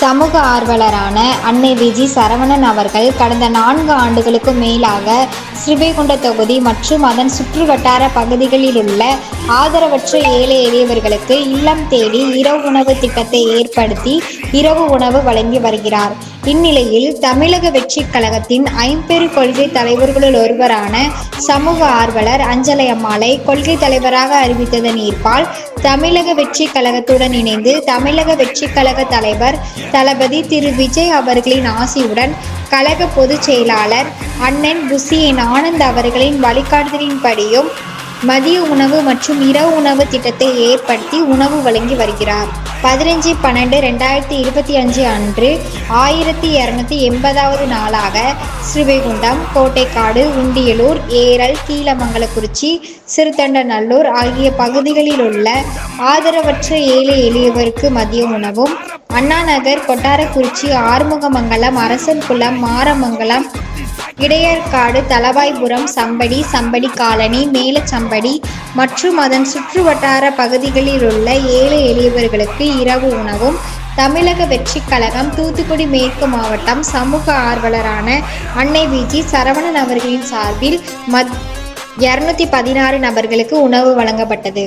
சமூக ஆர்வலரான அன்னை விஜி சரவணன் அவர்கள் கடந்த 4 ஆண்டுகளுக்கும் மேலாக ஸ்ரீவைகுண்ட தொகுதி மற்றும் அதன் சுற்றுவட்டார பகுதிகளில் உள்ள ஆதரவற்ற ஏழை எளியவர்களுக்கு இல்லம் தேடி இரவு உணவு திட்டத்தை ஏற்படுத்தி இரவு உணவு வழங்கி வருகிறார். இந்நிலையில் தமிழக வெற்றிக் கழகத்தின் 5 கொள்கை தலைவர்களுள் ஒருவரான சமூக ஆர்வலர் அஞ்சலை அம்மாளை கொள்கை தலைவராக அறிவித்ததன் ஈர்ப்பால் தமிழக வெற்றிக் கழகத்துடன் இணைந்து தமிழக வெற்றிக் கழக தலைவர் தளபதி திரு விஜய் அவர்களின் ஆசியுடன் கழக பொதுச் செயலாளர் அண்ணன் புசியன் ஆனந்த் அவர்களின் வழிகாட்டுதலின்படியும் மதிய உணவு மற்றும் இரவு உணவு திட்டத்தை ஏற்படுத்தி உணவு வழங்கி வருகிறார். 15/12/2025 அன்று 1280வது நாளாக ஸ்ரீவைகுண்டம், கோட்டைக்காடு, உண்டியலூர், ஏரல், கீழமங்கலக்குறிச்சி, சிறுத்தண்டநல்லூர் ஆகிய பகுதிகளில் உள்ள ஆதரவற்ற ஏழை எளியவருக்கு மதிய உணவும், அண்ணாநகர், கொட்டாரக்குறிச்சி, ஆறுமுகமங்கலம், அரசன்குளம், மாரமங்கலம், இடையர்காடு, தளவாய்புரம், சம்படி காலனி, மேலச்சம்படி மற்றும் அதன் சுற்றுவட்டார பகுதிகளில் உள்ள ஏழை எளியவர்களுக்கு இரவு உணவும் தமிழக வெற்றிக் கழகம் தூத்துக்குடி மேற்கு மாவட்டம் சமூக ஆர்வலரான அன்னை விஜி சரவணன் அவர்களின் சார்பில் 216 நபர்களுக்கு உணவு வழங்கப்பட்டது.